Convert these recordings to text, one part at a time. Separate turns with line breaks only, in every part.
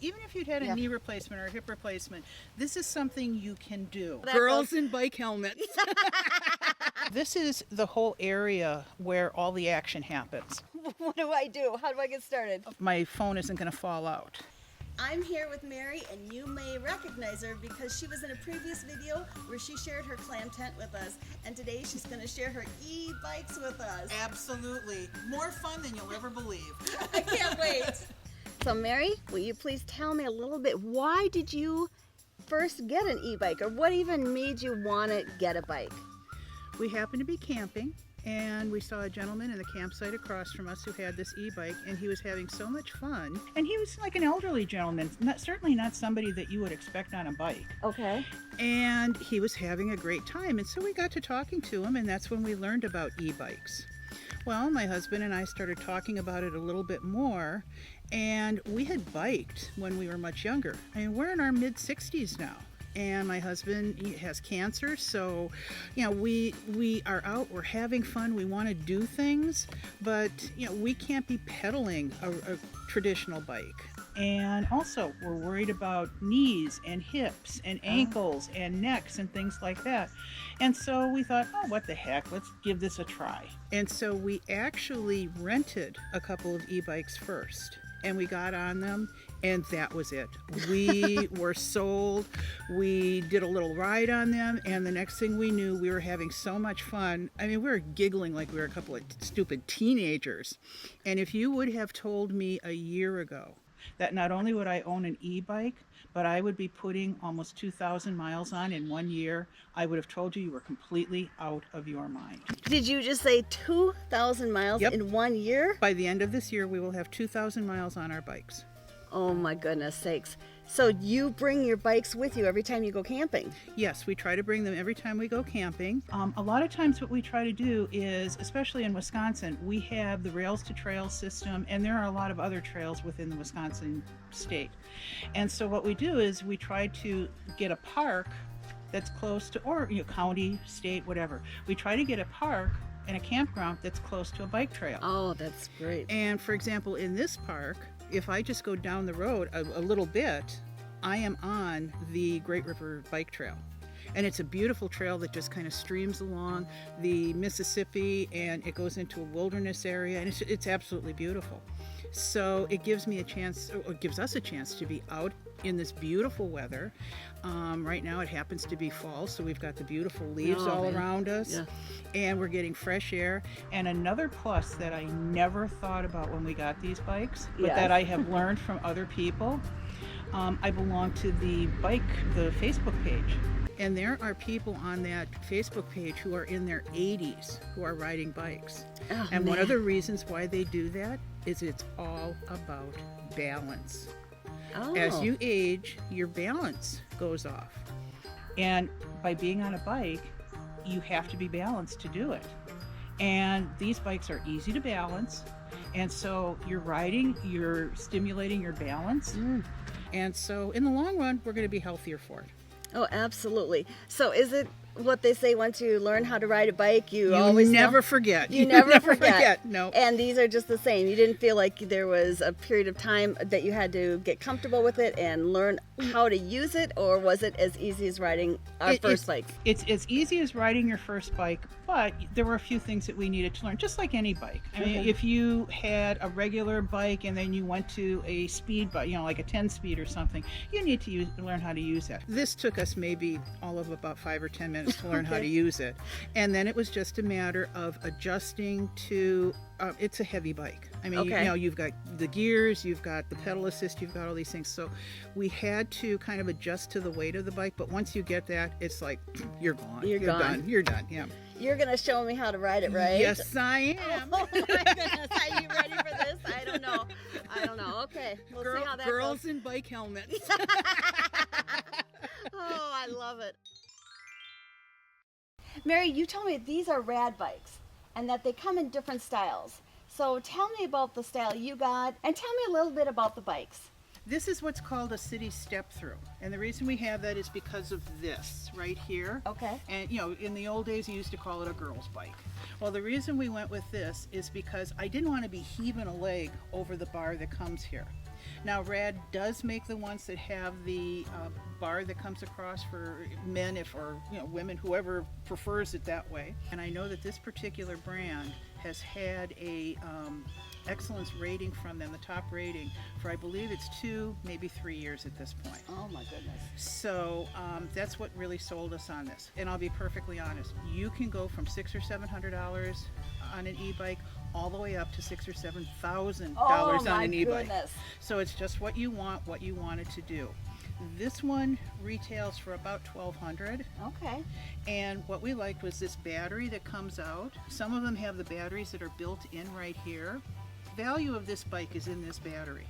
Even if you'd had a knee replacement or a hip replacement, this is something you can do.
Girls in bike helmets.
This is the whole area where all the action happens.
What do I do? How do I get started?
My phone isn't going to fall out.
I'm here with Mary, and you may recognize her because she was in a previous video where she shared her Clam tent with us, and today she's going to share her e-bikes with us.
Absolutely. More fun than you'll ever believe.
I can't wait. So Mary, will you please tell me a little bit, why did you first get an e-bike, or what even made you want to get a bike?
We happened to be camping, and we saw a gentleman in the campsite across from us who had this e-bike, and he was having so much fun. And he was like an elderly gentleman, certainly not somebody that you would expect on a bike.
Okay.
And he was having a great time, and so we got to talking to him, and that's when we learned about e-bikes. Well, my husband and I started talking about it a little bit more, and we had biked when we were much younger. I mean, we're in our mid-60s now. And my husband, he has cancer, so we are out, we're having fun, we want to do things, but we can't be pedaling a traditional bike. And also we're worried about knees and hips and ankles and necks and things like that. And so we thought, oh, what the heck, let's give this a try. And so we actually rented a couple of e-bikes first, and we got on them, and that was it. We were sold. We did a little ride on them, and the next thing we knew, we were having so much fun. I mean, we were giggling like we were a couple of stupid teenagers. And if you would have told me a year ago that not only would I own an e-bike, but I would be putting almost 2,000 miles on in 1 year, I would have told you were completely out of your mind.
Did you just say 2,000 miles in 1 year?
By the end of this year, we will have 2,000 miles on our bikes.
Oh my goodness sakes. So you bring your bikes with you every time you go camping?
Yes, we try to bring them every time we go camping. A lot of times what we try to do is, especially in Wisconsin, we have the Rails to Trails system, and there are a lot of other trails within the Wisconsin state. And so what we do is we try to get a park that's close to, or county, state, whatever. We try to get a park and a campground that's close to a bike trail.
Oh, that's great.
And for example, in this park, if I just go down the road a little bit, I am on the Great River Bike Trail. And it's a beautiful trail that just kind of streams along the Mississippi, and it goes into a wilderness area, and it's absolutely beautiful. So it gives me a chance, or it gives us a chance to be out in this beautiful weather. Right now it happens to be fall, so we've got the beautiful leaves around us, and we're getting fresh air. And another plus that I never thought about when we got these bikes, but that I have learned from other people, I belong to the Facebook page. And there are people on that Facebook page who are in their 80s who are riding bikes. Oh, and one of the reasons why they do that is it's all about balance. Oh. As you age, your balance goes off. And by being on a bike, you have to be balanced to do it. And these bikes are easy to balance. And so you're riding, you're stimulating your balance. And so in the long run, we're going to be healthier for it.
Oh, absolutely. So is it what they say, once you learn how to ride a bike, you
always never forget.
You never forget.
No.
And these are just the same. You didn't feel like there was a period of time that you had to get comfortable with it and learn how to use it, or was it as easy as riding our first bike?
It's as easy as riding your first bike, but there were a few things that we needed to learn, just like any bike. I mean, if you had a regular bike and then you went to a speed bike, like a 10-speed or something, you need to learn how to use that. This took us maybe all of about 5 or 10 minutes to learn how to use it. And then it was just a matter of adjusting to, it's a heavy bike. I mean, you've got the gears, you've got the pedal assist, you've got all these things. So we had to kind of adjust to the weight of the bike. But once you get that, it's like, you're gone. You're done. You're done, yeah.
You're going to show me how to ride it, right?
Yes, I am.
Oh my goodness. Are you ready for this? I don't know. Okay. We'll see how that
girls
goes.
in bike helmets.
Oh, I love it. Mary, you told me these are rad bikes and that they come in different styles. So tell me about the style you got, and tell me a little bit about the bikes.
This is what's called a city step-through. And the reason we have that is because of this right here.
Okay.
And in the old days you used to call it a girl's bike. Well, the reason we went with this is because I didn't want to be heaving a leg over the bar that comes here. Now Rad does make the ones that have the bar that comes across for men, or women, whoever prefers it that way. And I know that this particular brand has had a excellence rating from them, the top rating, for I believe it's 2, maybe 3 years at this point.
Oh my goodness.
So that's what really sold us on this. And I'll be perfectly honest, you can go from $600 or $700 on an e-bike all the way up to $6,000 or $7,000 on an e-bike.
Goodness.
So it's just what you want it to do. This one retails for about $1,200.
Okay.
And what we liked was this battery that comes out. Some of them have the batteries that are built in right here. Value of this bike is in this battery.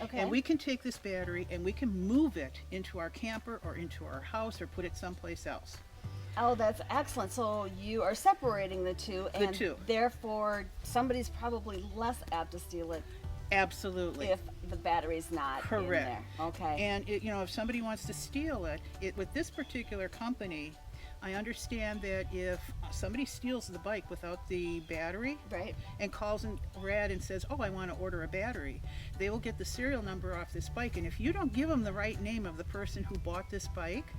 Okay.
And we can take this battery and we can move it into our camper or into our house or put it someplace else.
Oh, that's excellent. So you are separating the two, and therefore somebody's probably less apt to steal it.
Absolutely.
If the battery's not in there. Okay.
And if somebody wants to steal it, with this particular company, I understand that if somebody steals the bike without the battery,
right,
and calls in Rad and says, oh, I want to order a battery, they will get the serial number off this bike. And if you don't give them the right name of the person who bought this bike,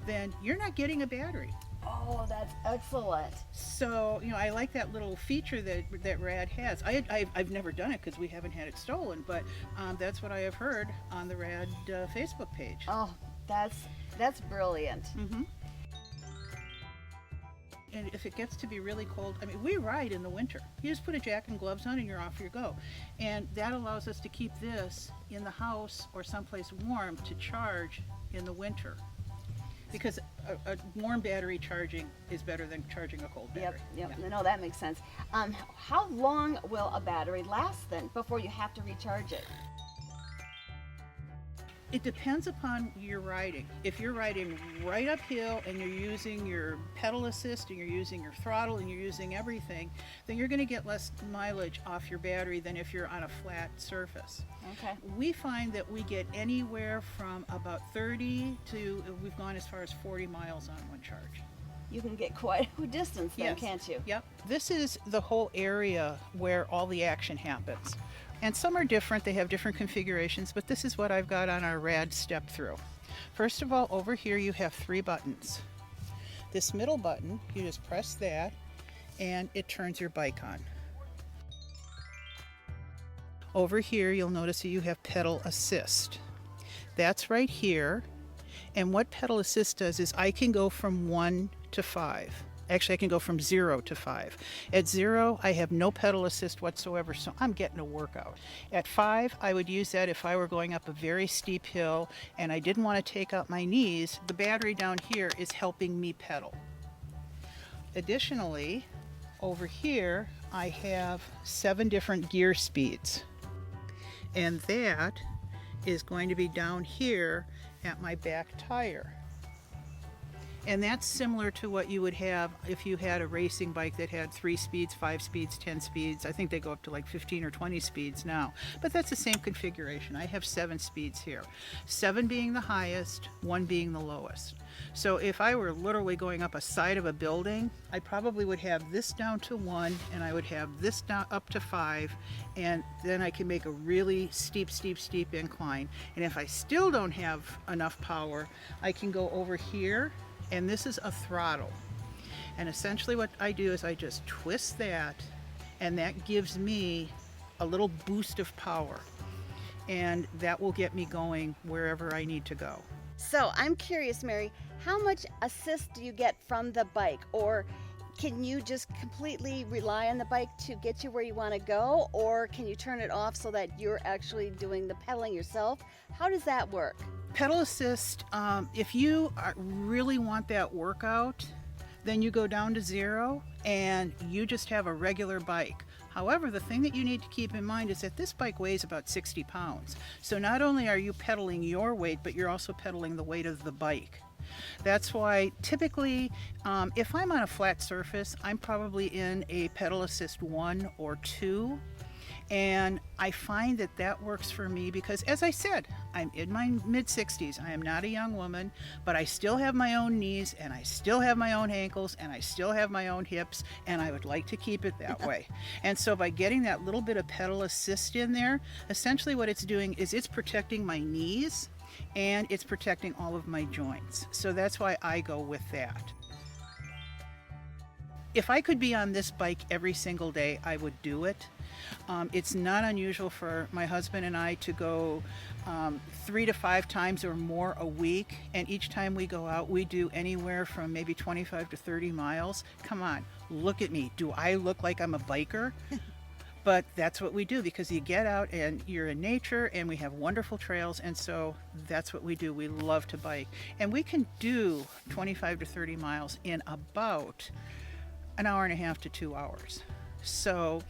then you're not getting a battery.
Oh, that's excellent.
So, I like that little feature that Rad has. I've never done it because we haven't had it stolen, but that's what I have heard on the Rad Facebook page.
Oh, that's brilliant.
Mm-hmm. And if it gets to be really cold, we ride in the winter. You just put a jacket and gloves on and you're off you go. And that allows us to keep this in the house or someplace warm to charge in the winter. Because a warm battery charging is better than charging a cold battery.
Yep.
Yeah.
No, that makes sense. How long will a battery last then before you have to recharge it?
It depends upon your riding. If you're riding right uphill and you're using your pedal assist and you're using your throttle and you're using everything, then you're going to get less mileage off your battery than if you're on a flat surface.
Okay.
We find that we get anywhere from about 30 to, we've gone as far as 40 miles on one charge.
You can get quite a distance then,
Yes.
can't you?
Yep. This is the whole area where all the action happens. And some are different, they have different configurations, but this is what I've got on our Rad Step-Thru. First of all, over here you have 3 buttons. This middle button, you just press that and it turns your bike on. Over here you'll notice that you have pedal assist. That's right here, and what pedal assist does is I can go from 1 to 5. Actually, I can go from 0 to 5. At 0, I have no pedal assist whatsoever, so I'm getting a workout. At 5, I would use that if I were going up a very steep hill and I didn't want to take out my knees. The battery down here is helping me pedal. Additionally, over here, I have 7 different gear speeds. And that is going to be down here at my back tire. And that's similar to what you would have if you had a racing bike that had 3 speeds, 5 speeds, 10 speeds. I think they go up to like 15 or 20 speeds now. But that's the same configuration. I have 7 speeds here. 7 being the highest, 1 being the lowest. So if I were literally going up a side of a building, I probably would have this down to 1 and I would have this down up to 5, and then I can make a really steep incline. And if I still don't have enough power, I can go over here. And this is a throttle. And essentially what I do is I just twist that, and that gives me a little boost of power. And that will get me going wherever I need to go.
So I'm curious, Mary, how much assist do you get from the bike? Or can you just completely rely on the bike to get you where you want to go? Or can you turn it off so that you're actually doing the pedaling yourself? How does that work?
Pedal assist, if you really want that workout, then you go down to 0 and you just have a regular bike. However, the thing that you need to keep in mind is that this bike weighs about 60 pounds. So not only are you pedaling your weight, but you're also pedaling the weight of the bike. That's why typically, if I'm on a flat surface, I'm probably in a pedal assist 1 or 2. And I find that that works for me because, as I said, I'm in my mid-60s. I am not a young woman, but I still have my own knees, and I still have my own ankles, and I still have my own hips, and I would like to keep it that way. And so by getting that little bit of pedal assist in there, essentially what it's doing is it's protecting my knees and it's protecting all of my joints. So that's why I go with that. If I could be on this bike every single day, I would do it. It's not unusual for my husband and I to go 3 to 5 times or more a week, and each time we go out, we do anywhere from maybe 25 to 30 miles. Come on, look at me. Do I look like I'm a biker? But that's what we do, because you get out and you're in nature, and we have wonderful trails, and so that's what we do. We love to bike, and we can do 25 to 30 miles in about an hour and a half to 2 hours. So,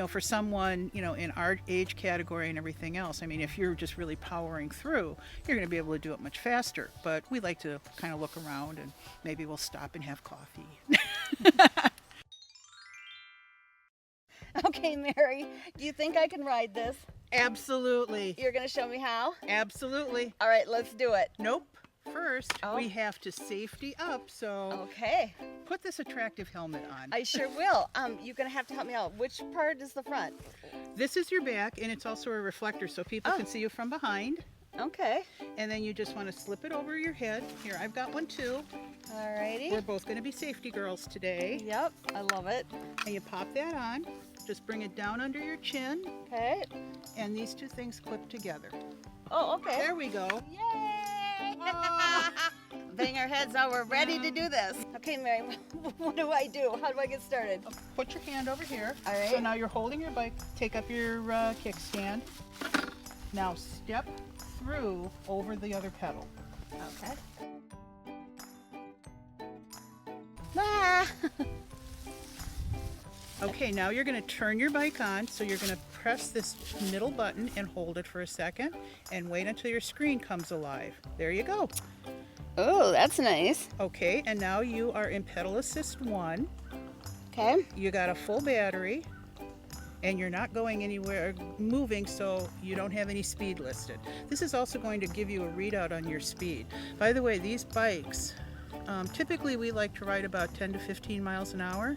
for someone, in our age category and everything else, I mean, if you're just really powering through, you're going to be able to do it much faster. But we like to kind of look around, and maybe we'll stop and have coffee.
Okay, Mary, do you think I can ride this?
Absolutely.
You're going to show me how?
Absolutely.
All right, let's do it.
Nope. First, we have to safety up, so
Okay.
put this attractive helmet on.
I sure will. You're going to have to help me out. Which part is the front?
This is your back, and it's also a reflector, so people can see you from behind.
Okay.
And then you just want to slip it over your head. Here, I've got one too.
Alrighty.
We're both going to be safety girls today.
Yep, I love it.
And you pop that on. Just bring it down under your chin,
Okay.
and these two things clip together.
Oh, okay.
There we go.
Yay!
Oh.
Bang our heads out. We're ready to do this. Okay, Mary, what do I do? How do I get started?
Put your hand over here.
All right.
So now you're holding your bike. Take up your kickstand. Now step through over the other pedal.
Okay. Ah!
Okay, now you're going to turn your bike on, so you're going to press this middle button and hold it for a second and wait until your screen comes alive. There you go.
Oh, that's nice.
Okay, and now you are in pedal assist 1.
Okay.
You got a full battery and you're not going anywhere moving, so you don't have any speed listed. This is also going to give you a readout on your speed. By the way, these bikes, typically we like to ride about 10 to 15 miles an hour.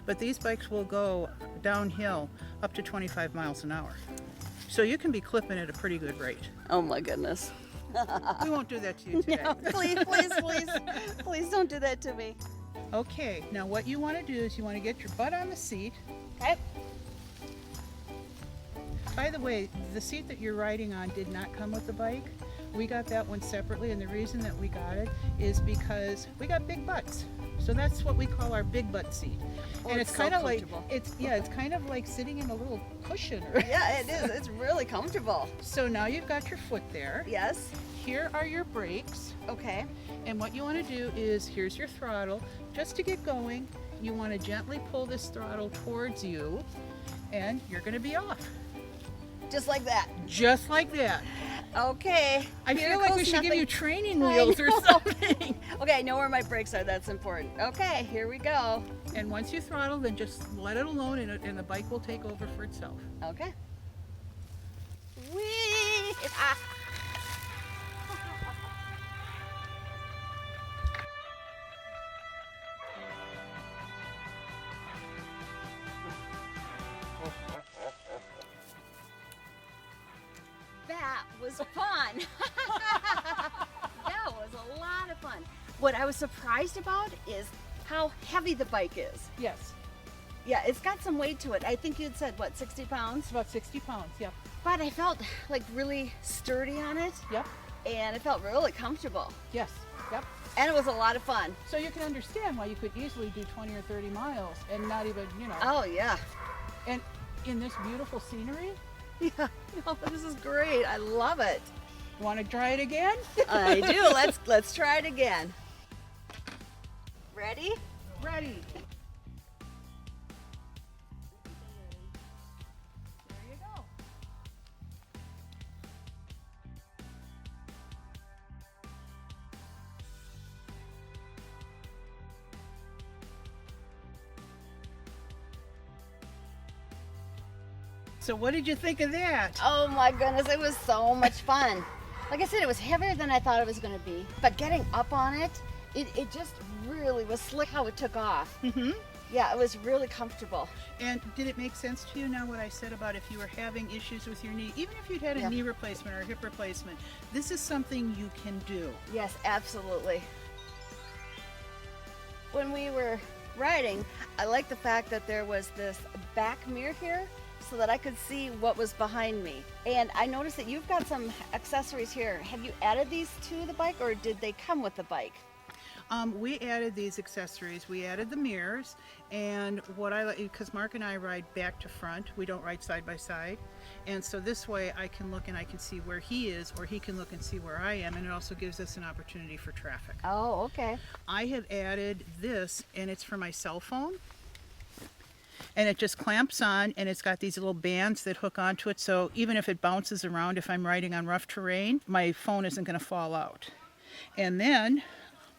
But these bikes will go downhill up to 25 miles an hour. So you can be clipping at a pretty good rate.
Oh my goodness.
We won't do that to you today.
No, please, please, please, please don't do that to me.
Okay, now what you want to do is you want to get your butt on the seat.
Okay.
By the way, the seat that you're riding on did not come with the bike. We got that one separately, and the reason that we got it is because we got big butts. So that's what we call our big butt seat.
Oh,
and
it's
it's
so
kind of like
comfortable.
it's kind of like sitting in a little cushion.
Yeah, it is. It's really comfortable.
So now you've got your foot there.
Yes.
Here are your brakes.
Okay.
And what you want to do is, here's your throttle. Just to get going, you want to gently pull this throttle towards you, and you're going to be off.
Just like that.
Just like that.
Okay.
I
Here
feel like we
goes
should give
nothing.
you training
I
wheels or
know.
something.
Okay, I know where my brakes are. That's important. Okay, here we go.
And once you throttle, then just let it alone, and the bike will take over for itself.
Okay. Whee! Ah. That was fun. That was a lot of fun. What I was surprised about is how heavy the bike is.
Yes,
Yeah, it's got some weight to it. I think you'd said, what, 60 pounds?
it's about 60 pounds. Yep.
But I felt like really sturdy on it,
Yep.
and it felt really comfortable.
Yes. Yep.
And it was a lot of fun.
So you can understand why you could easily do 20 or 30 miles and not even,
Oh, yeah.
and in this beautiful scenery.
Yeah, no, this is great. I love it.
Want to try it again?
I do. Let's try it again. Ready?
Ready. There you go. So what did you think of that?
Oh my goodness, it was so much fun. Like I said, it was heavier than I thought it was going to be. But getting up on it, it just really was slick how it took off.
Mm-hmm.
Yeah, it was really comfortable.
And did it make sense to you now what I said about if you were having issues with your knee, even if you'd had a knee replacement or a hip replacement, this is something you can do.
Yes, absolutely. When we were riding, I liked the fact that there was this back mirror here so that I could see what was behind me. And I noticed that you've got some accessories here. Have you added these to the bike, or did they come with the bike?
We added these accessories. We added the mirrors, and what I like, because Mark and I ride back to front, we don't ride side by side, and so this way I can look and I can see where he is, or he can look and see where I am, and it also gives us an opportunity for traffic.
Oh, okay.
I have added this, and it's for my cell phone, and it just clamps on, and it's got these little bands that hook onto it, so even if it bounces around, if I'm riding on rough terrain, my phone isn't going to fall out. And then,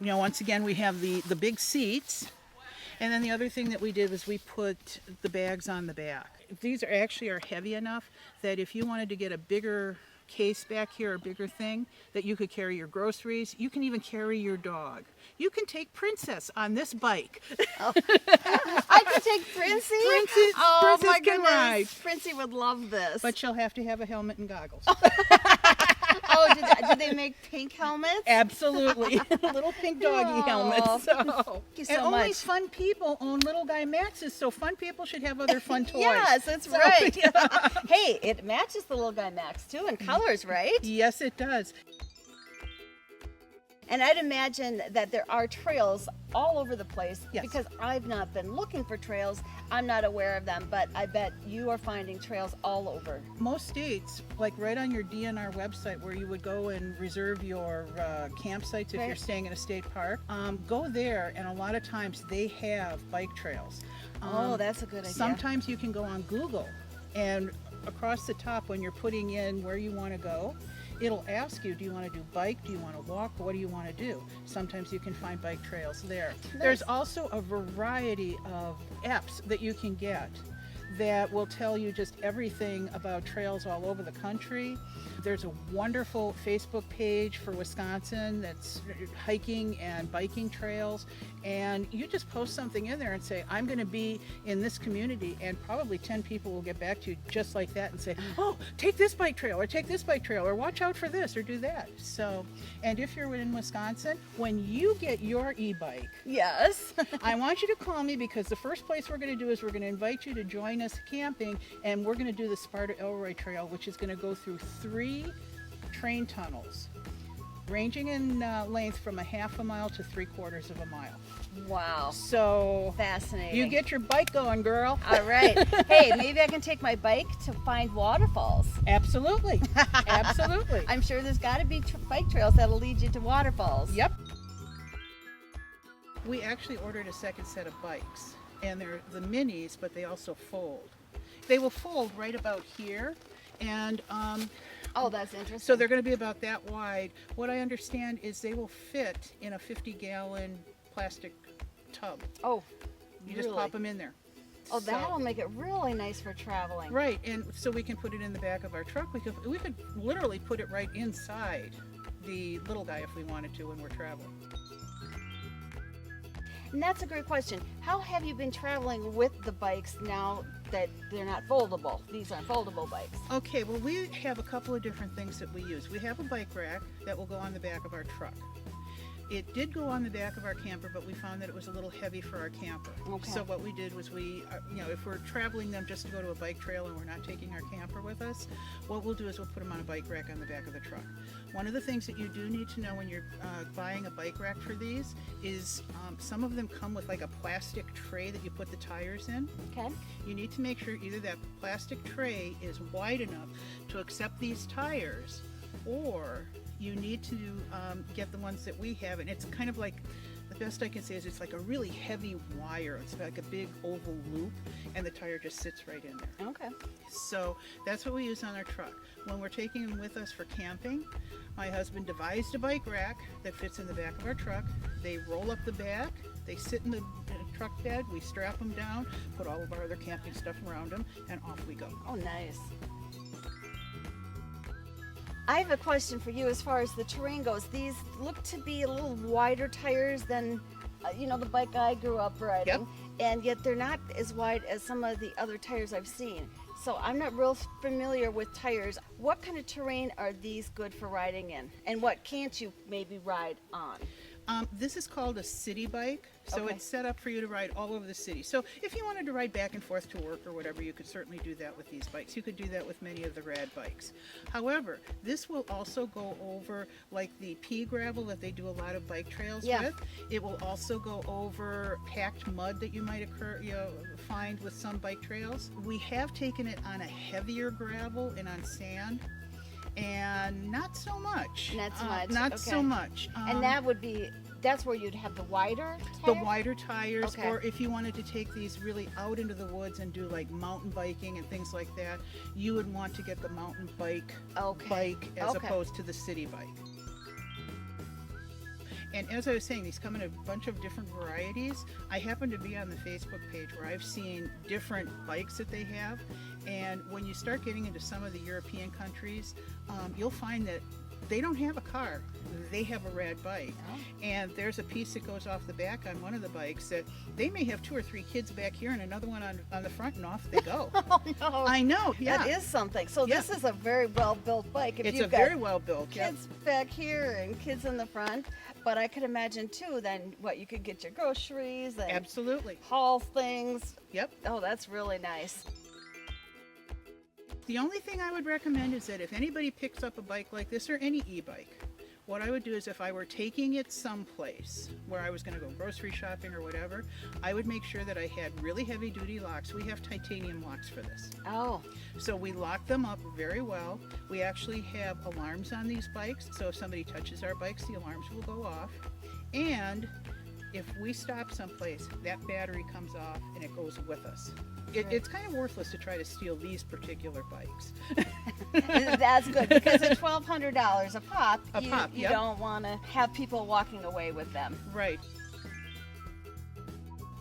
you know, once again, we have the big seats. And then the other thing that we did was we put the bags on the back. These are heavy enough that if you wanted to get a bigger case back here, a bigger thing, that you could carry your groceries. You can even carry your dog. You can take Princess on this bike.
Oh. I can take Princey?
Princess
my
can
goodness.
ride.
Princey would love this.
But she'll have to have a helmet and goggles.
Oh, did they make pink helmets?
Absolutely. Little pink doggy helmets. So.
Thank you so
and only
much.
fun people own little guy mattresses, so fun people should have other fun toys.
Yes, that's right. Hey, it matches the little guy Max too in colors, right?
Yes, it does.
And I'd imagine that there are trails all over the place.
Yes.
Because I've not been looking for trails. I'm not aware of them, but I bet you are finding trails all over.
Most states, like right on your DNR website where you would go and reserve your campsites if
Right.
you're staying in a state park, go there, and a lot of times they have bike trails.
Oh, that's a good idea.
Sometimes you can go on Google, and across the top when you're putting in where you want to go, it'll ask you, do you want to do bike, do you want to walk, what do you want to do? Sometimes you can find bike trails there.
Nice.
There's also a variety of apps that you can get that will tell you just everything about trails all over the country. There's a wonderful Facebook page for Wisconsin that's hiking and biking trails, and you just post something in there and say, I'm going to be in this community, and probably 10 people will get back to you just like that and say, oh, take this bike trail, or take this bike trail, or watch out for this, or do that. So, and if you're in Wisconsin, when you get your e-bike,
Yes.
I want you to call me, because the first place we're going to do is we're going to invite you to join us camping, and we're going to do the Sparta Elroy Trail, which is going to go through 3 train tunnels, ranging in length from a half a mile to 3/4 of a mile.
Wow.
So
Fascinating.
you get your bike going, girl.
All right. Hey, maybe I can take my bike to find waterfalls.
Absolutely. Absolutely.
I'm sure there's got to be bike trails that'll lead you to waterfalls.
Yep. We actually ordered a second set of bikes, and they're the minis, but they also fold. They will fold right about here, and
Oh, that's interesting.
so they're going to be about that wide. What I understand is they will fit in a 50-gallon plastic tub.
Oh,
You just
really?
pop them in there.
Oh,
So-
that'll make it really nice for traveling.
Right, and so we can put it in the back of our truck. We could literally put it right inside the little guy if we wanted to when we're traveling.
And that's a great question. How have you been traveling with the bikes now that they're not foldable? These aren't foldable bikes.
Okay, well, we have a couple of different things that we use. We have a bike rack that will go on the back of our truck. It did go on the back of our camper, but we found that it was a little heavy for our camper.
Okay.
So what we did was if we're traveling them just to go to a bike trail and we're not taking our camper with us, what we'll do is we'll put them on a bike rack on the back of the truck. One of the things that you do need to know when you're buying a bike rack for these is some of them come with like a plastic tray that you put the tires in.
Okay.
You need to make sure either that plastic tray is wide enough to accept these tires, or you need to get the ones that we have, and it's kind of like the best I can say is it's like a really heavy wire. It's like a big oval loop, and the tire just sits right in there.
Okay.
So that's what we use on our truck. When we're taking them with us for camping, my husband devised a bike rack that fits in the back of our truck. They roll up the back, they sit in the truck bed, we strap them down, put all of our other camping stuff around them, and off we go.
Oh, nice. I have a question for you as far as the terrain goes. These look to be a little wider tires than, the bike I grew up riding.
Yep.
And yet they're not as wide as some of the other tires I've seen. So I'm not real familiar with tires. What kind of terrain are these good for riding in? And what can't you maybe ride on?
This is called a city bike, so
Okay.
it's set up for you to ride all over the city. So if you wanted to ride back and forth to work or whatever, you could certainly do that with these bikes. You could do that with many of the rad bikes. However, this will also go over like the pea gravel that they do a lot of bike trails
Yeah.
with. It will also go over packed mud that you might find with some bike trails. We have taken it on a heavier gravel and on sand, and not so much.
Not so much,
Not so
okay.
much.
And that's where you'd have the wider
The
tire?
wider tires,
Okay.
or if you wanted to take these really out into the woods and do like mountain biking and things like that, you would want to get the mountain bike as
Okay.
opposed to the city bike. And as I was saying, these come in a bunch of different varieties. I happen to be on the Facebook page where I've seen different bikes that they have, and when you start getting into some of the European countries, you'll find that they don't have a car, they have a rad bike.
Oh.
And there's a piece that goes off the back on one of the bikes that they may have 2 or 3 kids back here and another one on the front, and off they go.
Oh, no.
I know, yeah.
That is something. So
Yeah.
this is a very well-built bike. If
It's
you've
a
got
very well built.
kids back here and kids in the front, but I could imagine too then you could get your groceries and
Absolutely.
haul things.
Yep.
Oh, that's really nice.
The only thing I would recommend is that if anybody picks up a bike like this or any e-bike, what I would do is if I were taking it someplace where I was going to go grocery shopping or whatever, I would make sure that I had really heavy duty locks. We have titanium locks for this.
Oh,
So we lock them up very well. We actually have alarms on these bikes, so if somebody touches our bikes, the alarms will go off. And if we stop someplace, that battery comes off and it goes with us. It's kind of worthless to try to steal these particular bikes.
that's good because at $1,200 a pop, you
yep.
don't want to have people walking away with them.
Right.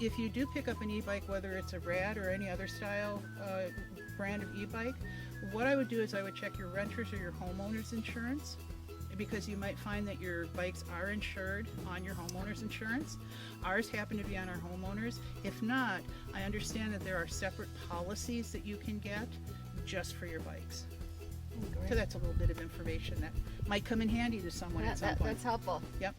If you do pick up an e-bike, whether it's a rad or any other style brand of e-bike, what I would do is I would check your renter's or your homeowner's insurance, because you might find that your bikes are insured on your homeowner's insurance. Ours happen to be on our homeowners. If not, I understand that there are separate policies that you can get just for your bikes. So that's a little bit of information that might come in handy to someone at some point.
That's helpful.
Yep.